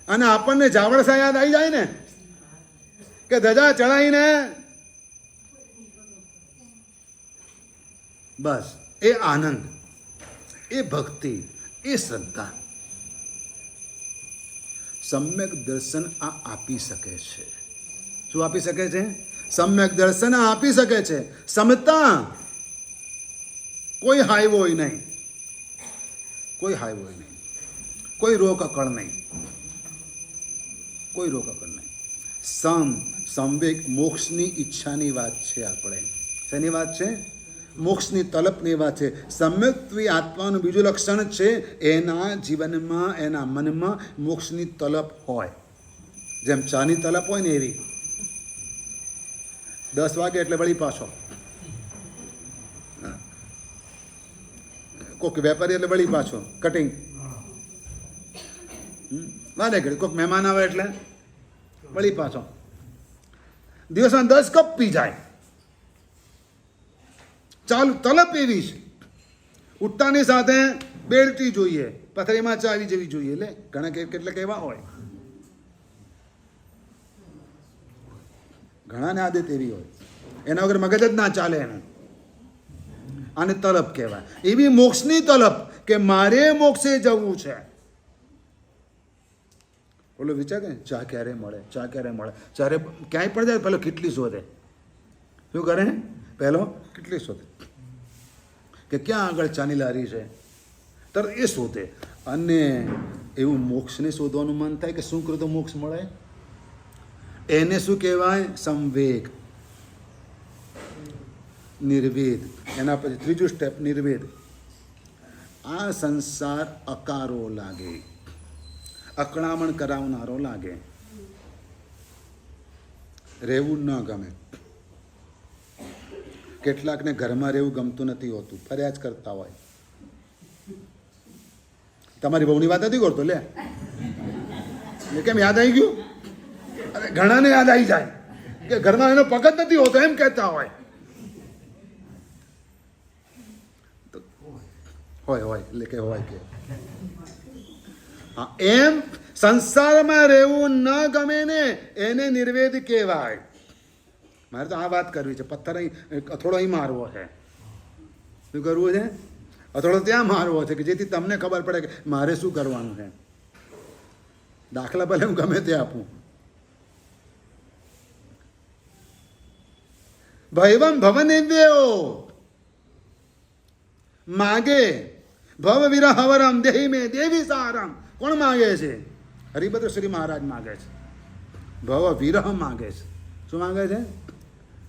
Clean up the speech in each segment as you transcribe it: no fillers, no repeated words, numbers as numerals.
અને આપણને જાવળસા યાદ આવી જાય ને કે ધજા ચડાવીને બસ એ આનંદ, એ ભક્તિ, એ શ્રદ્ધા, સમ્યક દર્શન આ આપી શકે છે. શું આપી શકે છે? સમ્યક દર્શન આ આપી શકે છે. સમતા, કોઈ હાઈવો નહીં, કોઈ હાઈવો નહીં, કોઈ રોકકળ નહીં, કોઈ રોકકળ નહીં. સંવેગ મોક્ષની ઈચ્છાની વાત છે. આપણે શેની વાત છે? મોક્ષની તલપની વાત છે. સમ્યક્ત્વી આત્માનું બીજું લક્ષણ છે એના જીવનમાં, એના મનમાં મોક્ષની તલપ હોય. જેમ ચાની તલપ હોય ને એવી. 10 વાગે એટલે વળી પાછો, કોઈક વેપારી એટલે વળી પાછો કટિંગ, વારે ઘડી કોઈક મહેમાન આવે એટલે વળી પાછો. દિવસમાં 10 કપ પી જાય. ચાલુ તલપ એવી છે. ઉઠતાની સાથે બેડટી જોઈએ, પથરીમાં ચાવી જેવી જોઈએ. લે ઘણા કેટલાક એવા હોય, ઘણાને આદત એવી હોય, એના વગર મગજ જ ના ચાલે એનું. આને તલપ કહેવાય. એવી મોક્ષની તલપ કે મારે મોક્ષે જવું છે. બોલો વિચાર કે ચા ક્યારે મળે, ચા ક્યારે મળે. જ્યારે ક્યાંય પણ જાય પેલો કેટલી શોધે. શું કરે? પહેલો કેટલી શોધે કે ક્યાં આગળ ચાની લારી છે, તરત એ શોધે. અને એવું મોક્ષને શોધવાનું મન થાય કે શું કરું તો મોક્ષ મળે. એને શું કહેવાય? સંવેગ, નિર્વેદ. એના પછી ત્રીજું સ્ટેપ નિર્વેદ. આ સંસાર અકારો લાગે, અકળામણ કરાવનારો લાગે, રહેવું ન ગમે. કેટલાકને ઘરમાં રહેવું ગમતું નથી હોતું, ફરિયાદ કરતા હોય. તમારી બહુની વાત નથી કરતો. લે કેમ યાદ આવી ગયું? અરે ઘણાને યાદ આવી જાય કે ઘરમાં એનો પગ જ નથી હોતો, એમ કહેતા હોય. હોય એટલે કે હોય કે હા, એમ સંસારમાં રહેવું ન ગમે ને એને નિર્વેદ કહેવાય. મારે તો આ વાત કરવી છે. પથ્થર અહીં, અથોડો અહીં મારવો છે. શું કરવું છે? અથોડો ત્યાં મારવો છે કે જેથી તમને ખબર પડે કે મારે શું કરવાનું છે. દાખલા ભલે હું ગમે તે આપું. ભૈવમ ભવનિવ્યો માગે ભવ વિરહવરમ દેહી મે દેવી સારમ. કોણ માગે છે? હરિભદ્ર શ્રી મહારાજ માગે છે. ભવ વિરહ માગે છે. શું માગે છે?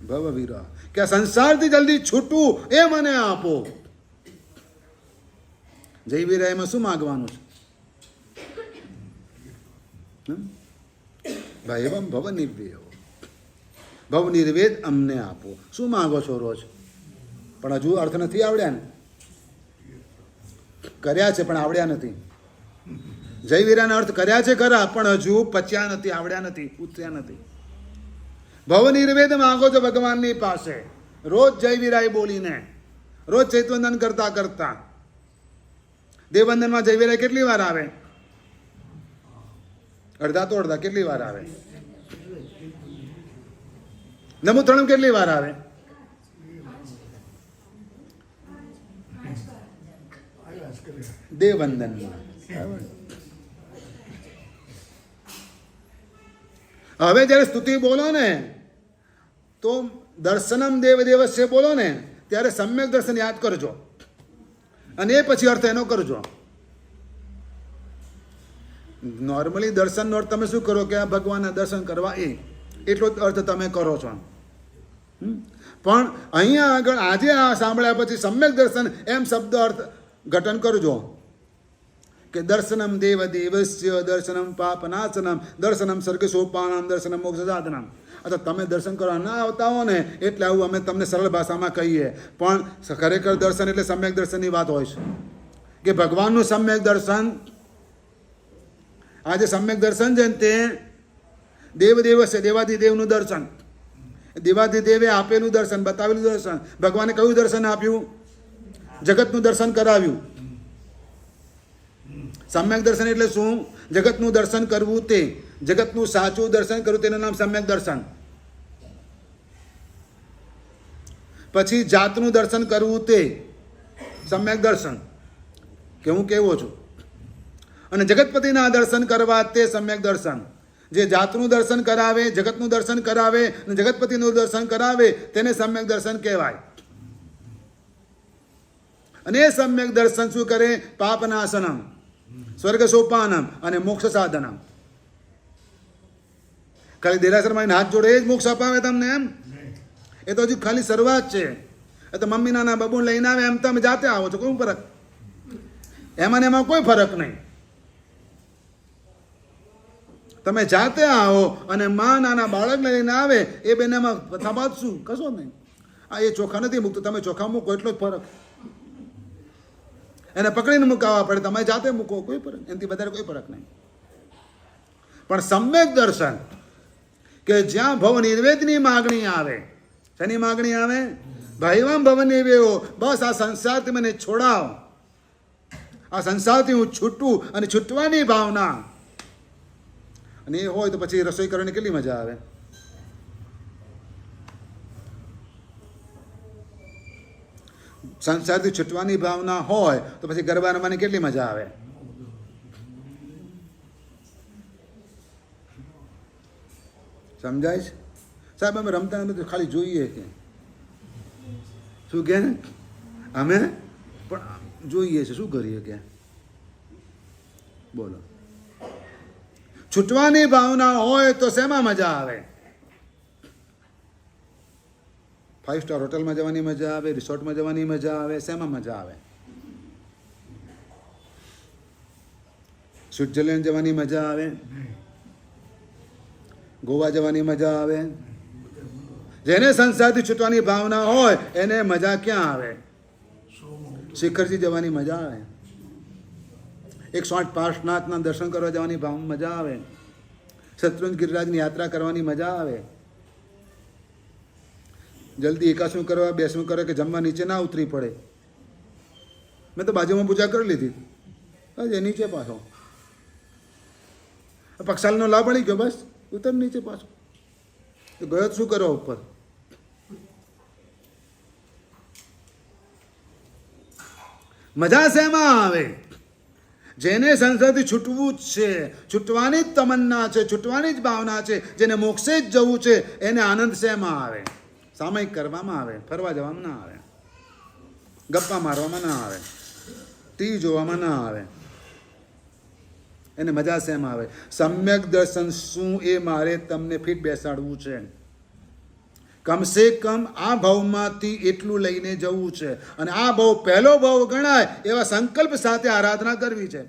ભવ વિરહ, કે આ સંસારથી જલ્દી છૂટવું એ મને આપો. જય વિરહ એમાં શું માગવાનું છે? ભૈવમ ભવ નિર્વેયો, ભવ નિર્વેદ અમને આપો. શું માગો છો રોજ? પણ હજુ અર્થ નથી આવડ્યા ને. કર્યા છે પણ આવડ્યા નથી. જય વીરાના અર્થ કર્યા છે ખરા, પણ હજુ પચ્યા નથી, આવડ્યા નથી, ઉતર્યા નથી. ભવ નિર્વેદ માંગો છો ભગવાનની પાસે. રોજ જય વીરાય બોલીને, રોજ ચૈતવંદન કરતા કરતા. દેવવંદનમાં જય વીરાય કેટલી વાર આવે? અડધા તો અડધા. કેટલી વાર આવે? નમુત્રણમ કેટલી વાર આવે? દેવવંદનમાં. હવે જ્યારે સ્તુતિ બોલો ને તો દર્શનમ દેવદેવસ્ય બોલો ને ત્યારે સમ્યક દર્શન યાદ કરજો અને એ પછી અર્થ એનો કરજો. નોર્મલી દર્શનનો અર્થ તમે શું કરો કે આ ભગવાનના દર્શન કરવા, એટલો જ અર્થ તમે કરો છો. પણ અહીંયા આગળ આજે આ સાંભળ્યા પછી સમ્યક દર્શન એમ શબ્દ અર્થ ઘટન કરજો કે દર્શનમ દેવ દેવસ્ય, દર્શનમ પાપનાશનમ, દર્શનમ સર્ગ સોપાનમ, દર્શનમ મોક્ષ સાધનમ. અથવા તમે દર્શન કરવા ના આવતા હો ને એટલે આવું અમે તમને સરળ ભાષામાં કહીએ, પણ ખરેખર દર્શન એટલે સમ્યક દર્શનની વાત હોય છે કે ભગવાનનું સમ્યક દર્શન. આજે સમ્યક દર્શન છે ને તે દેવદેવ છે, દેવાધિદેવનું દર્શન, દેવાધિદેવે આપેલું દર્શન, બતાવેલું દર્શન. ભગવાને કયું દર્શન આપ્યું? જગતનું દર્શન કરાવ્યું. સમ્યક દર્શન એટલે શું? જગતનું દર્શન કરવું તે, જગતનું સાચું દર્શન કરવું તેનું નામ સમ્યક દર્શન. પછી જાતનું દર્શન કરવું તે સમ્યક દર્શન, કે હું કેવો છું. અને જગતપતિના દર્શન કરવા તે સમ્યક દર્શન. જે જાતનું દર્શન કરાવે, જગતનું દર્શન કરાવે અને જગતપતિનું દર્શન કરાવે તેને સમ્યક દર્શન કહેવાય. અને એ સમ્યક દર્શન શું કરે? પાપનાશનમ, સ્વર્ગ સોપાનમ અને મોક્ષ સાધનમ. ખાલી દેરાસરમાં હાથ જોડે એ જ મોક્ષ અપાવે તમને એમ? એ તો હજુ ખાલી શરૂઆત છે. એ તો મમ્મી નાના બાબુ લઈને આવે એમ તમે જાતે આવો છો, કોઈ ફરક એમાં ને એમાં કોઈ ફરક નહીં. તમે જાતે આવો અને માં નાના બાળકને લઈને આવે એ બેનામાં તફાવત શું? કશો નહીં. આ એ ચોખા નથી મૂકતો, તમે ચોખા મૂકો એટલો જ ફરક. એને પકડીને મુકાવવા પડે, તમે જાતે મૂકો, કોઈ ફરક, એનાથી વધારે કોઈ ફરક નહીં. પણ સમ્યક દર્શન કે જ્યાં ભવ નિર્વેદની માગણી આવે. શેની માગણી આવે? ભાઈવામ ભવ નિર્વેવો, બસ આ સંસારથી મને છોડાવ, આ સંસારથી હું છૂટું અને છૂટવાની ભાવના. અને એ હોય તો પછી રસોઈ કરવાની કેટલી મજા આવે. સંસારથી છૂટવાની ભાવના હોય તો પછી ગરબા રમવાની કેટલી મજા આવે. સમજાય છે સાહેબ? અમે રમતા નથી, ખાલી જોઈએ કે શું કે અમે પણ જોઈએ છે, શું કરીએ કે બોલો. છૂટવાની ભાવના હોય તો શેમાં મજા આવે? 5 સ્ટાર હોટલમાં જવાની મજા આવે, રિસોર્ટમાં જવાની મજા આવે, શેમાં મજા આવે? સ્વિટ્ઝરલેન્ડ જવાની મજા આવે, ગોવા જવાની મજા આવે. જેને સંસારથી છૂટવાની ભાવના હોય એને મજા ક્યાં આવે? શિખરજી જવાની મજા આવે, 108 પાર્શ્વનાથના દર્શન કરવા જવાની મજા આવે, શત્રુંજય ગિરિરાજની યાત્રા કરવાની મજા આવે. જલ્દી એકાસનું કરવા, બેસવું કરે કે જમવા નીચે ના ઉતરી પડે. મેં તો બાજુમાં પૂજા કરી લીધી, હજી નીચે પાછો પક્ષાલનો લાભ મળી ગયો, બસ ઉતર નીચે પાછો. તો ગયો શું કરો ઉપર? મજા શેમાં આવે? જેને સંસારથી છૂટવું જ છે, છૂટવાની જ તમન્ના છે, છૂટવાની જ ભાવના છે, જેને મોક્ષે જ જવું છે, એને આનંદ શેમાં આવે? સામયિક કરવામાં આવે, ફરવા જવામાં ના આવે, ગપ્પા મારવામાં ના આવે, ટીવી જોવામાં ના આવે. એને મજા શેમાં આવે? સમ્યક દર્શન શું એ મારે તમને ફીટ બેસાડવું છે. કમસે કમ આ ભાવમાંથી એટલું લઈને જવું છે અને આ ભાવ પહેલો ભાવ ગણાય એવા સંકલ્પ સાથે આરાધના કરવી છે.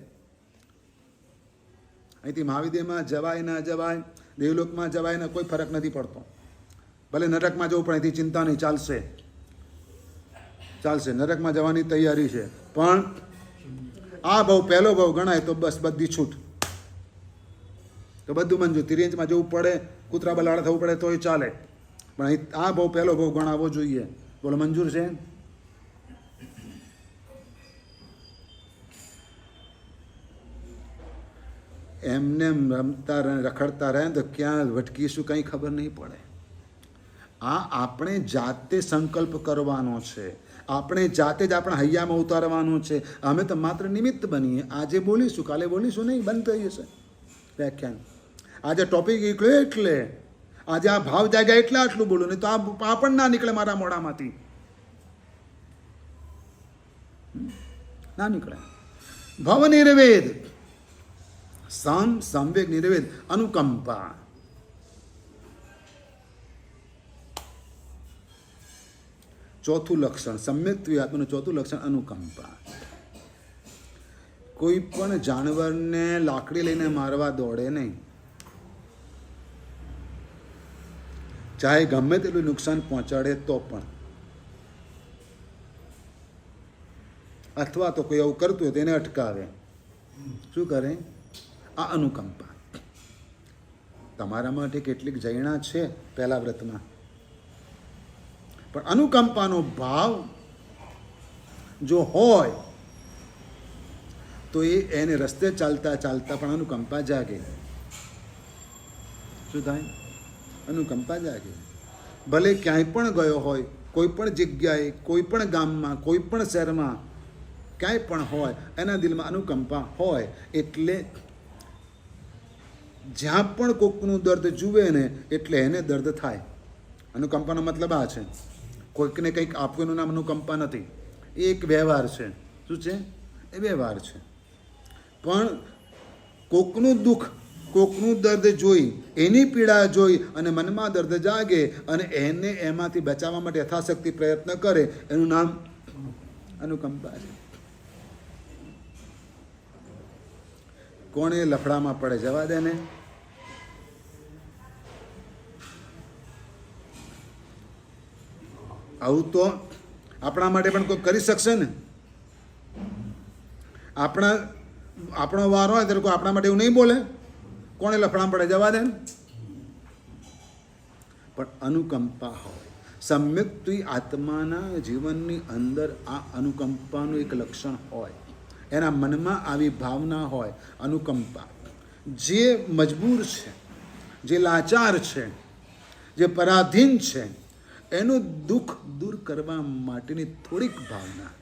અહીંથી મહાવિદ્યમાં જવાય ના જવાય, દેવલોકમાં જવાય ને કોઈ ફરક નથી પડતો. ભલે નરકમાં જવું પણ અહીંથી ચિંતા નહીં, ચાલશે ચાલશે. નરકમાં જવાની તૈયારી છે, પણ આ ભાવ પહેલો ભાવ ગણાય તો બસ બધી છૂટ, તો બધું મંજૂર. તિર્યંચમાં જવું પડે, કૂતરા બલાડા થવું પડે તોય ચાલે, પણ અહીં આ ભાવ પહેલો ભાવ ગણાવવો જોઈએ. બોલો મંજૂર છે? એમને રમતા રખડતા રહે તો ક્યાં ભટકીશું કંઈ ખબર નહીં પડે. આ આપણે જાતે સંકલ્પ કરવાનો છે, આપણે જાતે જ આપણા હૈયામાં ઉતારવાનું છે. અમે તો માત્ર નિમિત્ત બનીએ. આજે બોલીશું, કાલે બોલીશું નહીં, બંધ થઈ જશે વ્યાખ્યાન. આજે ટોપિક એટલે આજે આ ભાવ જાગ્યા એટલે આટલું બોલું, નહીં તો આ પણ ના નીકળે મારા મોઢામાંથી, ના નીકળે. ભવ નિર્વેદ, સંવેગ નિર્વેદ, અનુકંપા. ચોથું લક્ષણ સમ્યક આત્માનું ચોથું લક્ષણ અનુકંપા. કોઈ પણ જાનવરને લાકડી લઈને મારવા દોડે નહીં, ચાહે ગમે તેટલું નુકસાન પહોંચાડે તો પણ. અથવા તો કોઈ એવું કરતું હોય તેને અટકાવે. શું કરે? આ અનુકંપા. તમારા માટે કેટલીક જૈણા છે પહેલા વ્રતમાં, પણ અનુકંપાનો ભાવ જો હોય તો એને રસ્તે ચાલતા ચાલતા પણ અનુકંપા જાગે. શું થાય? અનુકંપા જાગે. ભલે ક્યાંય પણ ગયો હોય, કોઈ પણ જગ્યાએ, કોઈ પણ ગામમાં, કોઈ પણ શહેરમાં, ક્યાંય પણ હોય, એના દિલમાં અનુકંપા હોય. એટલે જ્યાં પણ કોકનું દર્દ જુએ ને એટલે એને દર્દ થાય. અનુકંપાનો મતલબ આ છે. કોઈકને કંઈક આપવું એનું નામ અનુકંપા નથી. એ એક વ્યવહાર છે. શું છે? એ વ્યવહાર છે. પણ કોકનું દુઃખ, કોકનું દર્દ જોઈ, એની પીડા જોઈ અને મનમાં દર્દ જાગે અને એને એમાંથી બચાવવા માટે યથાશક્તિ પ્રયત્ન કરે, એનું નામ અનુકંપા છે. કોણે લફડામાં પડે જવા દે ને. આવું તો આપણા માટે પણ કોઈ કરી શકશે ને. આપણો વાર હોય ત્યારે કોઈ આપણા માટે એવું નહીં બોલે. કોણે લફડામાં પડે જવા દે ને. પણ અનુકંપા હોય. સમ્યક્ આત્માના જીવનની અંદર આ અનુકંપાનું એક લક્ષણ હોય. એના મનમાં આવી ભાવના હોય, અનુકંપા. જે મજબૂર છે, જે લાચાર છે, જે પરાધીન છે, એનું દુઃખ દૂર કરવા માટેની થોડીક ભાવના.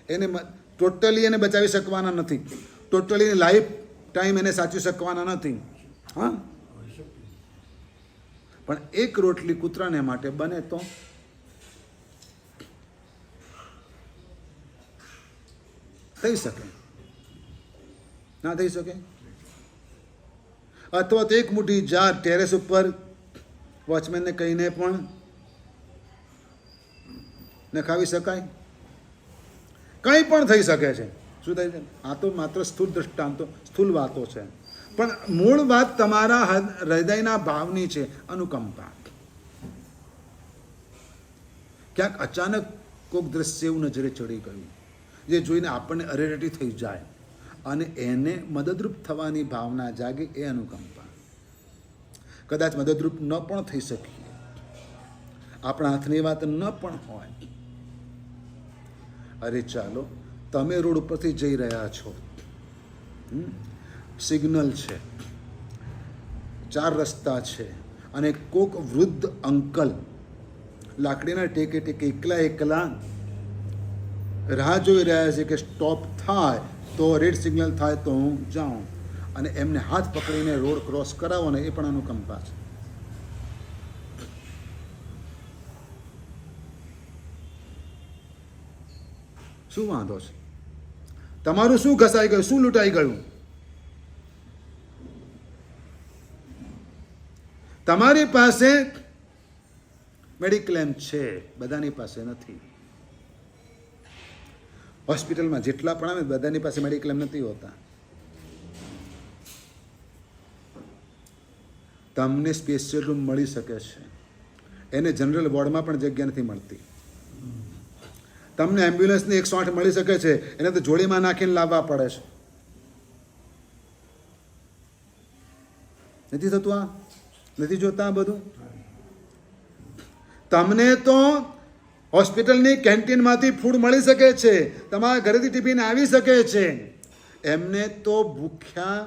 એને ટોટલી એને બચાવી શકવાના નથી, ટોટલી લાઈફ ટાઈમ એને સાચવી શકવાના નથી. હા, પણ એક રોટલી કૂતરાને માટે બને તો થઈ શકે, ના થઈ શકે? અથવા તો એક મુઠ્ઠી જાર ટેરેસ ઉપર વોચમેનને કહીને પણ નખાવી શકાય. કંઈ પણ થઈ શકે છે. શું થાય છે? આ તો માત્ર સ્થૂળ દ્રષ્ટાંતો, સ્થૂળ વાતો છે. પણ મૂળ વાત તમારા હૃદયના ભાવની છે, અનુકંપા. ક્યાંક અચાનક કોઈક દ્રશ્ય એવું નજરે ચડી ગયું જે જોઈને આપણને અરેરેટી થઈ જાય અને એને મદદરૂપ થવાની ભાવના જાગે, એ અનુકંપા. કદાચ મદદરૂપ ન પણ થઈ શકીએ, આપણા હાથની વાત ન પણ હોય. અરે ચાલો, તમે રોડ ઉપરથી જઈ રહ્યા છો, સિગ્નલ છે, 4 રસ્તા છે, અને કોક વૃદ્ધ અંકલ લાકડીના ટેકે ટેકે એકલા રાહ જોઈ રહ્યા છે કે સ્ટોપ થાય તો, રેડ સિગ્નલ થાય તો હું જાઉં, અને એમને હાથ પકડીને રોડ ક્રોસ કરાવો ને, એ પણ અનુકંપા છે. શું વાંધો છે? તમારું શું ઘસાઈ ગયું? શું લૂંટાઈ ગયું? તમારી પાસે મેડિક્લેમ છે, બધાની પાસે નથી. હોસ્પિટલમાં જેટલા પણ આવે બધાની પાસે મેડિક્લેમ નથી હોતા. તમને સ્પેશિયલ રૂમ મળી શકે છે, એને જનરલ વોર્ડમાં પણ જગ્યા નથી મળતી. તમને એમ્બ્યુલન્સની 108 મળી શકે છે, એને તો જોડીમાં નાખીને લાવવા પડે છે. નથી થતું? આ નથી જોતા આ બધું? તમને તો હોસ્પિટલની કેન્ટીનમાંથી ફૂડ મળી શકે છે, તમારા ઘરેથી ટિફિન આવી શકે છે. એમને તો ભૂખ્યા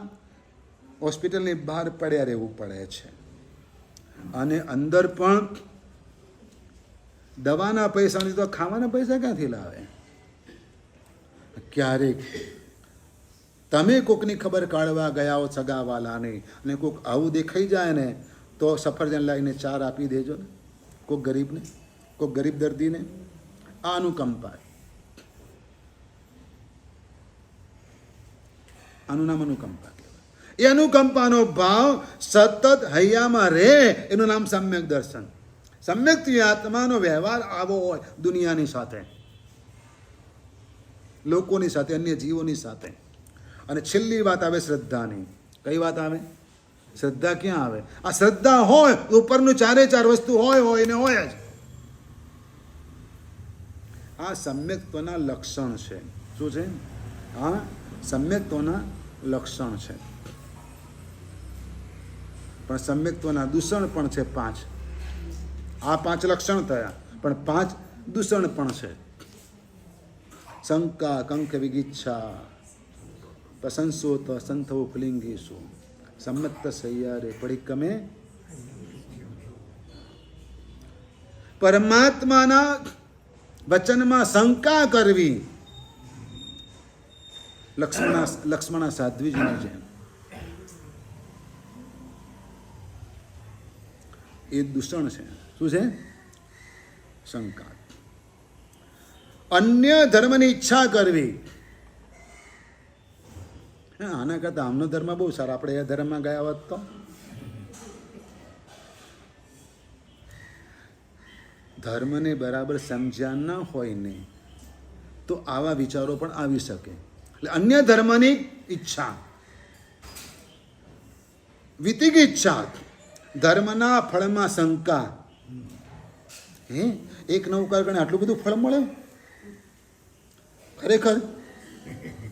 હોસ્પિટલની બહાર પડ્યા રહેવું પડે છે. અને અંદર પણ દવાના પૈસાની તો ખાવાના પૈસા ક્યાંથી લાવે? ક્યારેક તમે કોકની ખબર કાઢવા ગયા હો, સગાવાલાની, અને કોક આવું દેખાઈ જાય ને તો સફરજન લાવીને 4 આપી દેજો ને કોક ગરીબને, કોક ગરીબ દર્દીને. આ અનુકંપા. આનું નામ અનુકંપા કહેવાય. એ અનુકંપાનો ભાવ સતત હૈયામાં રહે, એનું નામ સમ્યક દર્શન. સમ્યક આત્માનો વ્યવહાર આવો હોય દુનિયાની સાથે, લોકોની સાથે, અન્ય જીવોની સાથે. અને છેલ્લી વાત આવે શ્રદ્ધાની. કઈ વાત આવે? શ્રદ્ધા ક્યાં આવે? આ શ્રદ્ધા હોય ઉપરનું 4 વસ્તુ હોય ને હોય જ. આ સમ્યક્ત્વના લક્ષણ છે. શું છે? આ સમ્યક્ત્વના લક્ષણ છે. પણ સમ્યક્ત્વના દૂષણ પણ છે 5. આ 5 લક્ષણ થયા, પણ 5 દૂષણ પણ છે. શંકા કંક વિગિચ્છા પ્રશંસો તો સંથો પુલિંગેશુ સંમત સૈયારે પડિક્કમે. પરમાત્માના વચનમાં શંકા કરવી લક્ષ્મણા સાધ્વીજીની જેમ એ દૂષણ છે. શું છે? શંકા. અન્ય ધર્મની ઈચ્છા કરવી. આના કરતા આમનો ધર્મ બહુ સારો, આપણે એ ધર્મમાં ગયા હોત તો. ધર્મને બરાબર સમજ્યા ન હોય ને તો આવા વિચારો પણ આવી શકે. એટલે અન્ય ધર્મની ઈચ્છા, વિતિગિચ્છા, ધર્મના ફળમાં શંકા. એક નૌકાર ગણે આટલું બધું ફળ મળે? ખરેખર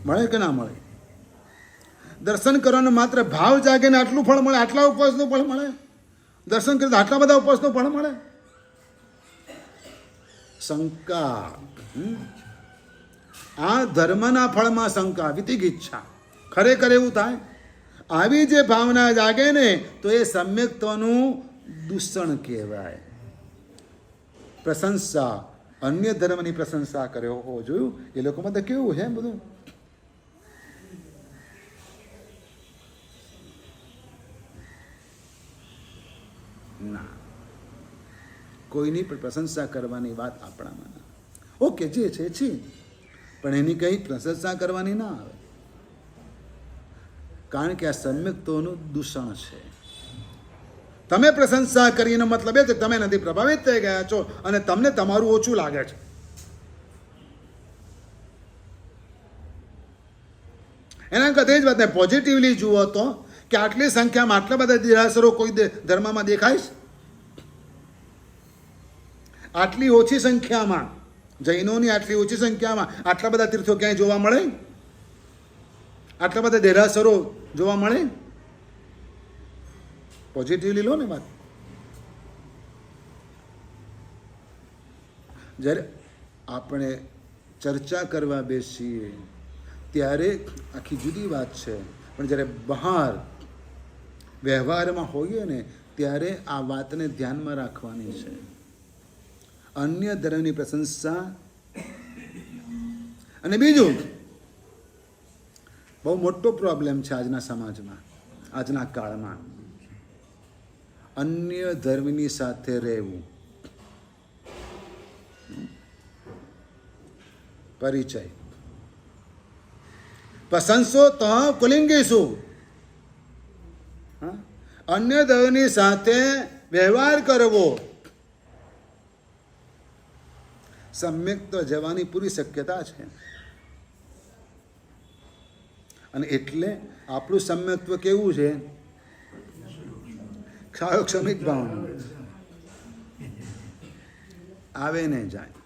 મળે કે ના મળે? દર્શન કરવાનો માત્ર ભાવ જાગે ને આટલું ફળ મળે? આટલા ઉપવાસનું ફળ મળે? દર્શન કરે તો આટલા બધા ઉપવાસનું ફળ મળે? શંકા. આ ધર્મના ફળમાં શંકા, વિતિગિચ્છા. ખરેખર એવું થાય? આવી જે ભાવના જાગે ને તો એ સમ્યક્ત્વનું દૂષણ કહેવાય. પ્રશંસા, અન્ય ધર્મની પ્રશંસા કરે. હો, જોયું એ લોકોમાં તો કેવું છે બધું. ના, કોઈની પણ પ્રશંસા કરવાની વાત આપણામાં ના. ઓકે, જે છે પણ એની કઈ પ્રશંસા કરવાની ના આવે, કારણ કે આ સમ્યક્તોનું દૂષણ છે. તમે પ્રશંસા કરીને મતલબ એ છે તમે નથી પ્રભાવિત થઈ ગયા છો અને તમને તમારું ઓછું લાગે છે. એના કરતા જ વાત પોઝિટિવલી જુઓ તો કે આટલી સંખ્યામાં આટલા બધા દેરાસરો કોઈ ધર્મમાં દેખાય છે? આટલી ઓછી સંખ્યામાં જૈનોની આટલી ઓછી સંખ્યામાં આટલા બધા તીર્થો ક્યાંય જોવા મળે? આટલા બધા દેરાસરો જોવા મળે? પોઝિટિવલી લો ને વાત. જ્યારે આપણે ચર્ચા કરવા બેસીએ ત્યારે આખી જુદી વાત છે, પણ જ્યારે બહાર વ્યવહારમાં હોઈએ ને ત્યારે આ વાતને ધ્યાનમાં રાખવાની છે. અન્ય ધર્મની પ્રશંસા. અને બીજું બહુ મોટો પ્રોબ્લેમ છે આજના સમાજમાં, આજના કાળમાં, અન્ય ધર્મની સાથે રહેવું. પરિચય. પ્રશંસો તો કુલિંગેશુ. અન્ય ધર્મની સાથે વ્યવહાર કરવો સમ્યક્ત જવાની પૂરી શક્યતા છે. અને એટલે આપણું સમ્યક્ત્વ કેવું છે? ક્ષમિક ભાવનું. આવે ને જાય.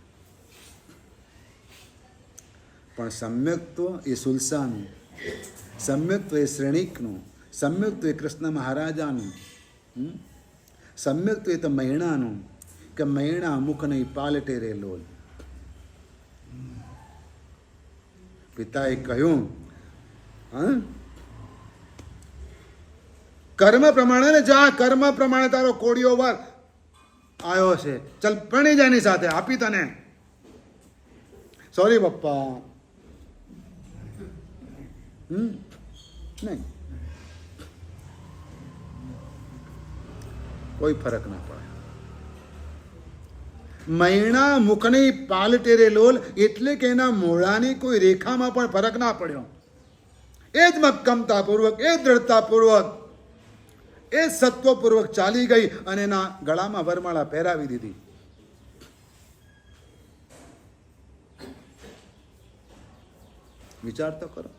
પણ સમ્યક્ત્વ એ સુલસાનું, સમ્યક્ત્વ એ શ્રેણિકનું, સમ્યક્ત્વ એ કૃષ્ણ મહારાજાનું, સમ્યક્ત્વ એ તો મૈણાનું કે મૈણા મુખ નહીં પાલટે રે લોલ. પિતાએ કહ્યું કર્મ પ્રમાણે ને જા, કર્મ પ્રમાણે તારો કોડિયો વાર આવ્યો છે, ચલ પરણી જાય સાથે, આપી તને. સોરી પપ્પા. નહીં, કોઈ ફરક ના પડે. મૈણા મુખની પાલટેરે લોલ એટલે કે એના મોઢાની કોઈ રેખામાં પણ ફરક ના પડ્યો. એ જ મક્કમતાપૂર્વક, એ દ્રઢતાપૂર્વક, એ સત્વપૂર્વક ચાલી ગઈ અને એના ગળામાં વરમાળા પહેરાવી દીધી. વિચાર તો કરો.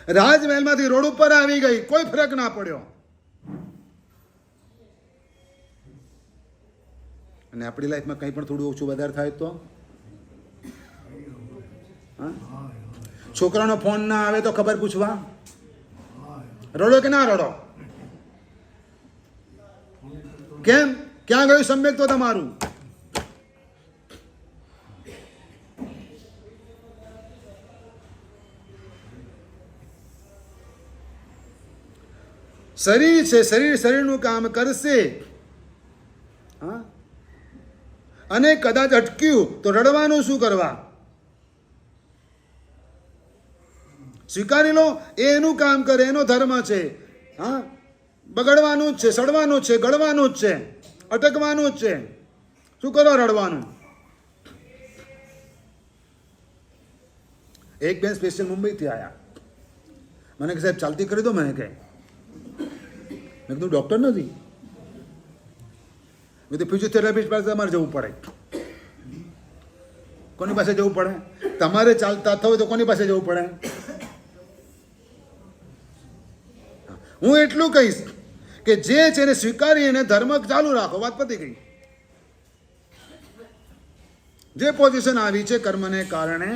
રાજમહેલમાંથી રોડ ઉપર આવી ગઈ, કોઈ ફરક ના પડ્યો. અને આપણી લાઈફમાં કંઈ પણ થોડું ઓછું વધારે થાય તો છોકરાનો ફોન ના આવે તો ખબર પૂછવા રડો કે ના રડો? કેમ? ક્યાં ગયું સમ્યક તો તમારું? શરીર છે, શરીર શરીરનું કામ કરશે. હા, અને કદાચ અટક્યું તો રડવાનું શું કરવા? સ્વીકારી લો, એ એનું કામ કરે, એનો ધર્મ છે. હા, બગડવાનું જ છે, સડવાનું જ છે, ગળવાનું જ છે, અટકવાનું જ છે. શું કરો રડવાનું? એક બેન સ્પેશિયલ મુંબઈથી આવ્યા, મને કે સાહેબ ચાલતી કરી દો. મને કહે, મેં કીધું ડૉક્ટર નથી. મેં તો ફિઝિયોથેરાપિસ્ટ પાસે તમારે જવું પડે. કોની પાસે જવું પડે? તમારે ચાલતા થવું તો કોની પાસે જવું પડે? હું એટલું કહીશ કે જે છે એને સ્વીકારી એને ધર્મ ચાલુ રાખો, વાત પતી ગઈ. જે પોઝિશન આવી છે કર્મને કારણે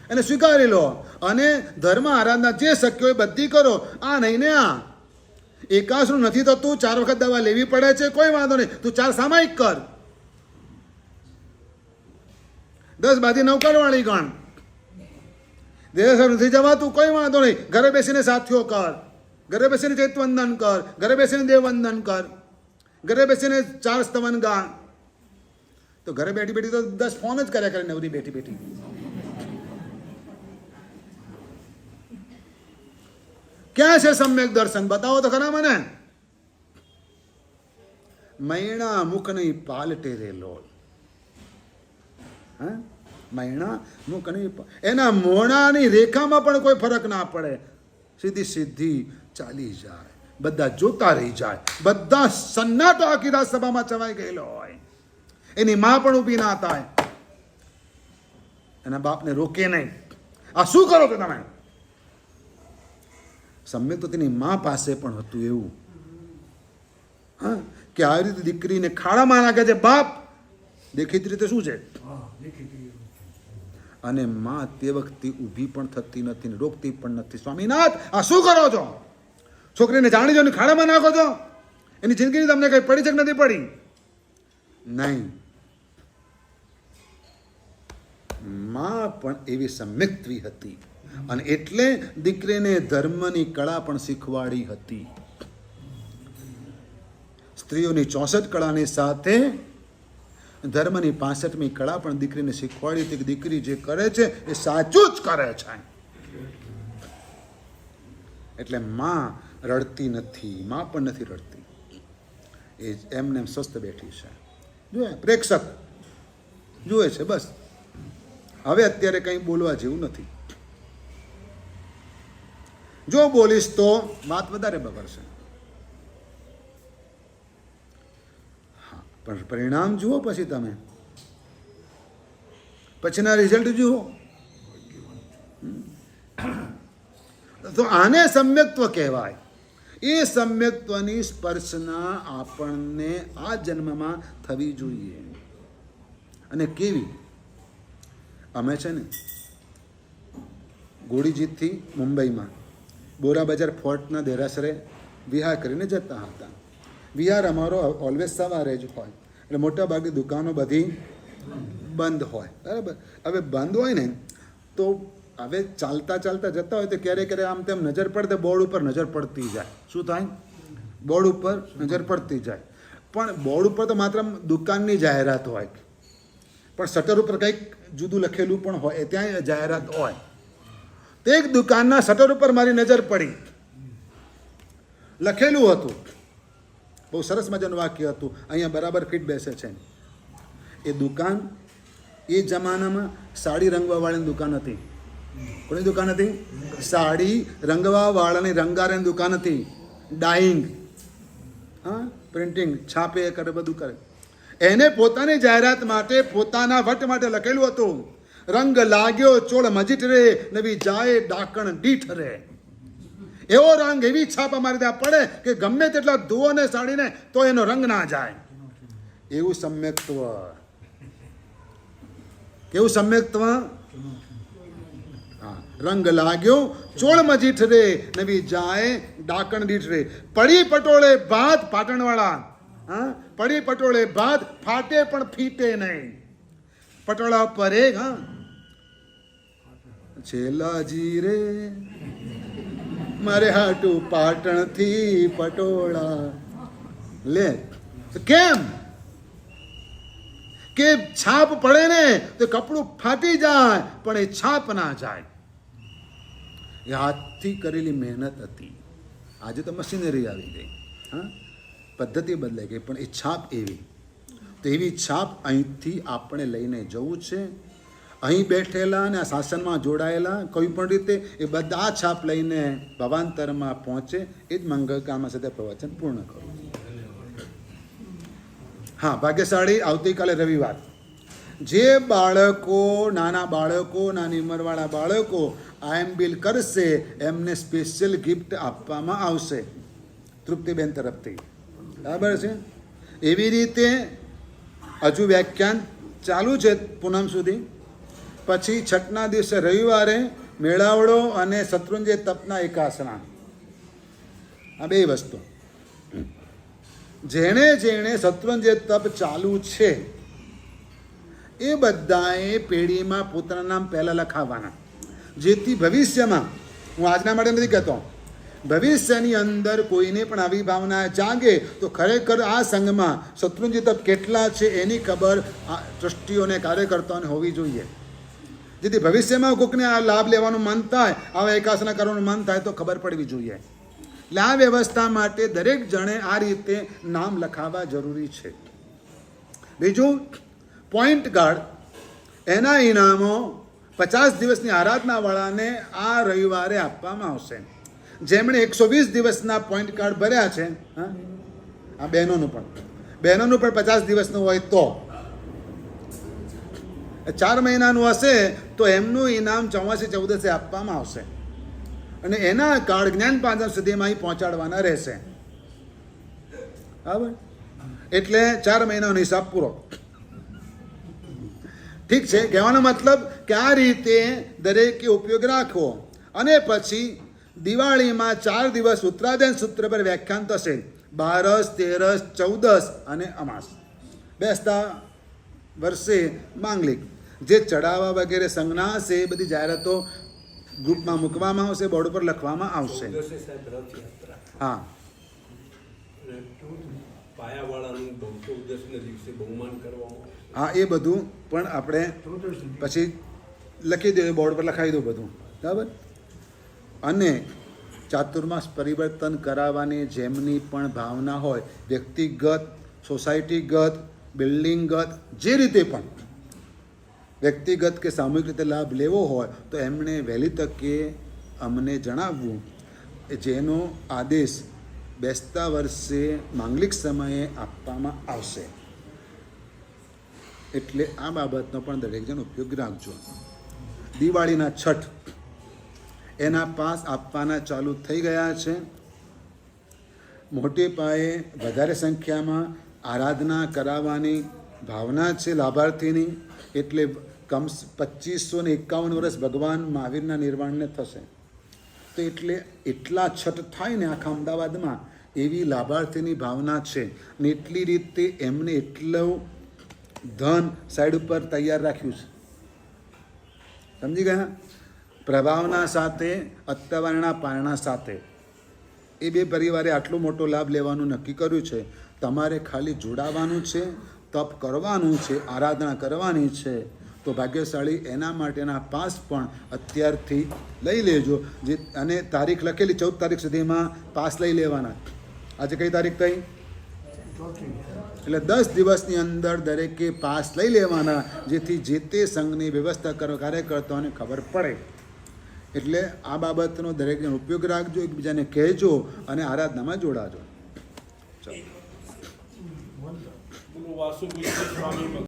એને સ્વીકારી લો અને ધર્મ આરાધના જે શક્ય હોય બધી કરો. આ નહીં ને આ એકાસનું નથી થતું, 4 વખત દવા લેવી પડે છે, કોઈ વાંધો નહીં, તું 4 સામાયિક કર. 10 બાથી 9 કરવાળી ગણ. દેવસર નથી જવાતું, કોઈ વાંધો નહીં, ઘરે બેસીને સાથીઓ કર, ઘરે બેસીને ચૈતવંદન કર, ઘરે બેસીને દેવવંદન કર, ઘરે બેસીને 4 સ્તવન ગા. તો ઘરે બેઠી બેઠી તો 10 ફોન જ કર્યા કરે નવરી બેઠી બેઠી. ક્યાં છે સમ્યક દર્શન? બતાવો તો ખરા મને. મૈણા મુખ નહીં પાલટે રે લોલ. હા, મૈણા મુખ નહીં, એના મોણાની રેખામાં પણ કોઈ ફરક ના પડે. સીધી સીધી ચાલી જાય, બધા જોતા રહી જાય, બધા સન્નાટો આખી રાજસભામાં ચવાઈ ગયેલો હોય. એની માં પણ ઊભી ના થાય, એના બાપને રોકે નહીં. આ શું કરો છો તમે? સમ્યક તો તેની માં પાસે પણ હતું એવું. હા, કે આવી રીતે દીકરીને ખાડામાં નાખે છે બાપ. દેખીતી રીતે શું છે? અને માં તે વખતે ઊભી પણ થતી નથી, રોકતી પણ નથી. સ્વામીનાથ, આ શું કરો છો? છોકરીને જાણી જો ખાડામાં નાખો છો. એની જિંદગીની તમને કઈ પડી છે કે નથી પડી? નહીં. માં પણ એવી સમ્યક્ત્વી હતી અને એટલે દીકરીને ધર્મની કળા પણ શીખવાડી હતી. સ્ત્રીઓની 64 કળાની સાથે ધર્મની 65મી કળા પણ દીકરીને શીખવાડી હતી કે દીકરી જે કરે છે એ સાચું જ કરે છે. એટલે માં રડતી નથી, માં પણ નથી રડતી, એ એમને સ્વસ્થ બેઠી છે. જુએ પ્રેક્ષક જુએ છે બસ. હવે અત્યારે કંઈ બોલવા જેવું નથી. જો બોલીશ તો વાત વધારે બગડશે. હા, પણ પરિણામ જુઓ પછી તમે, પછીના રિઝલ્ટ જુઓ. તો આને સમ્યક્ત્વ કહેવાય. એ સમ્યક્ત્વની સ્પર્શના આપણને આ જન્મમાં થવી જોઈએ. અને કેવી? અમે છે ને ગોળીજીતથી મુંબઈમાં બોરા બજાર ફોર્ટના દેરાસરે વિહાર કરીને જતા હતા. વિહાર અમારો ઓલવેઝ સવારે જ હોય, એટલે મોટાભાગની દુકાનો બધી બંધ હોય. બરાબર. હવે બંધ હોય ને તો હવે ચાલતા ચાલતા જતા હોય તો ક્યારેક ક્યારેક આમ તેમ નજર પડે, બોર્ડ ઉપર નજર પડતી જાય. શું થાય? બોર્ડ ઉપર નજર પડતી જાય. પણ બોર્ડ ઉપર તો માત્ર દુકાનની જાહેરાત હોય, પણ શટર ઉપર કંઈક જુદું લખેલું પણ હોય, ત્યાં જાહેરાત હોય. તે એક દુકાનના શટર ઉપર મારી નજર પડી. લખેલું હતું, બહુ સરસ મજાનું વાક્ય હતું, અહીંયા બરાબર ફિટ બેસે છે. એ દુકાન એ જમાનામાં સાડી રંગવા વાળાની દુકાન હતી. કોની દુકાન હતી? સાડી રંગવા વાળાની, રંગારેની દુકાન હતી. ડાઈંગ, હા, પ્રિન્ટિંગ, છાપે કરે, બધું કરે. એને પોતાની જાહેરાત માટે, પોતાના વટ માટે લખેલું હતું, રંગ લાગ્યો ચોળ મજીઠ રે, નવી જાય ડાકણ દીઠ રે. એવો રંગ, એવી છાપ અમારે ત્યાં પડે કે ગમે તેટલા ધુઓ ને સાડીને તો એનો રંગ ના જાય. એવું સમ્યક્ત્વ. કેવું સમ્યક્ત્વ? હા, રંગ લાગ્યો ચોળ મજીઠ રે, નવી જાય ડાકણ દીઠ રે. પડી પટોળે ભાત, પાટણવાળા, હા, પડી પટોળે ભાત, ફાટે પણ ફીટે નહીં. પટોળા ઉપર એક, હા, છેલાજી રે મારે હાટું પાટણથી પટોળા લે. કેમ કે છાપ પડે ને તો કપડું ફાટી જાય, પણ એ છાપ ના જાય. એ હાથથી કરેલી મહેનત હતી. આજે તો મશીનરી આવી ગઈ, હા, પદ્ધતિ બદલાઈ ગઈ, પણ એ છાપ એવી. તો એવી છાપ અહીંથી આપણે લઈને જવું છે. અહીં બેઠેલા અને આ શાસનમાં જોડાયેલા કોઈ પણ રીતે એ બધા છાપ લઈને ભવાંતરમાં પહોંચે, એ જ મંગળકામના સાથે પ્રવચન પૂર્ણ કરું. હા, ભાગ્યશાળી આવતીકાલે રવિવાર. જે બાળકો, નાના બાળકો, નાની ઉંમરવાળા બાળકો આઈએમ બિલ કરશે એમને સ્પેશિયલ ગિફ્ટ આપવામાં આવશે તૃપ્તિબેન તરફથી. બરાબર છે. એવી રીતે હજુ વ્યાખ્યાન ચાલુ છે પૂનમ સુધી. પછી છઠના દિવસે રવિવારે મેળાવડો અને શત્રુંજય તપના એકાસના. આ બે વસ્તુ. જેણે જેણે શત્રુંજય તપ ચાલુ છે એ બધાએ પેઢીમાં પોતાના નામ પહેલાં લખાવવાના, જેથી ભવિષ્યમાં, હું આજના માટે નથી કહેતો, ભવિષ્યની અંદર કોઈને પણ આવી ભાવના જાગે તો ખરેખર આ સંઘમાં શત્રુંજય તપ કેટલા છે એની ખબર ટ્રસ્ટીઓને, કાર્યકર્તાઓને હોવી જોઈએ. જેથી ભવિષ્યમાં કોઈકને આ લાભ લેવાનું મન થાય, આવા એકાસના કરવાનું મન થાય તો ખબર પડવી જોઈએ. એટલે આ વ્યવસ્થા માટે દરેક જણે આ રીતે નામ લખાવવા જરૂરી છે. બીજું, પોઈન્ટ ગાર્ડ, એના ઇનામો 50 દિવસની આરાધનાવાળાને આ રવિવારે આપવામાં આવશે. જેમણે 120 દિવસના પોઈન્ટ કાર્ડ ભર્યા છે, હા, આ બહેનોનું પણ 50 દિવસનું હોય તો 4 મહિનાનું હશે તો એમનું ઇનામ 84-14 આપવામાં આવશે. અને એના કાર્ડ જ્ઞાન પાંચમ સુધીમાં અહીં પહોંચાડવાના રહેશે. બરાબર? એટલે 4 મહિનાનો હિસાબ પૂરો. ઠીક છે. કહેવાનો મતલબ કે આ રીતે દરેકે ઉપયોગ રાખવો. અને પછી દિવાળીમાં 4 દિવસ ઉત્તરાયણ સૂત્ર પર વ્યાખ્યાન થશે. 12, 13, 14 અને અમાસ. બેસતા વર્ષે માંગલિક જે ચડાવવા વગેરે સંજ્ઞા હશે એ બધી જાહેરાતો ગ્રુપમાં મૂકવામાં આવશે, બોર્ડ ઉપર લખવામાં આવશે. હા, હા, એ બધું પણ આપણે પછી લખી દઈએ, બોર્ડ પર લખાવી દઉં બધું. બરાબર? અને ચાતુર્માસ પરિવર્તન કરાવવાની જેમની પણ ભાવના હોય, વ્યક્તિગત, સોસાયટીગત, બિલ્ડિંગગત, જે રીતે પણ વ્યક્તિગત કે સામૂહિક રીતે લાભ લેવો હોય તો એમણે વહેલી તકે અમને જણાવવું, જેનો આદેશ બેસતા વર્ષે માંગલિક સમયે આપવામાં આવશે. એટલે આ બાબતનો પણ દરેક જણ ઉપયોગ રાખજો. દિવાળીના છઠ, એના પાસ આપવાના ચાલુ થઈ ગયા છે. મોટે પાયે વધારે સંખ્યામાં આરાધના કરાવવાની ભાવના છે લાભાર્થીની. એટલે 2551 વર્ષ ભગવાન મહાવીરના નિર્વાણને થશે. તો એટલે એટલા છઠ થાય ને આખા અમદાવાદમાં, એવી લાભાર્થીની ભાવના છે. ને એટલી રીતે એમને એટલું ધન સાઈડ ઉપર તૈયાર રાખ્યું છે. સમજી ગયા? પ્રભાવના સાથે, અત્તવારણા પારણા સાથે એ બે પરિવારે આટલો મોટો લાભ લેવાનું નક્કી કર્યું છે. તમારે ખાલી જોડાવાનું છે, તપ કરવાનું છે, આરાધના કરવાની છે. તો ભાગ્યશાળી એના માટેના પાસ પણ અત્યારથી લઈ લેજો. જે અને તારીખ લખેલી 14 તારીખ સુધીમાં પાસ લઈ લેવાના. આજે કઈ તારીખ થઈ? એટલે 10 દિવસની અંદર દરેકે પાસ લઈ લેવાના, જેથી જે તે સંઘની વ્યવસ્થા કરવા કાર્યકર્તાઓને ખબર પડે. એટલે આ બાબતનો દરેક જણ ઉપયોગ રાખજો, એકબીજાને કહેજો અને આરાધનામાં જોડાજો. ચાલો.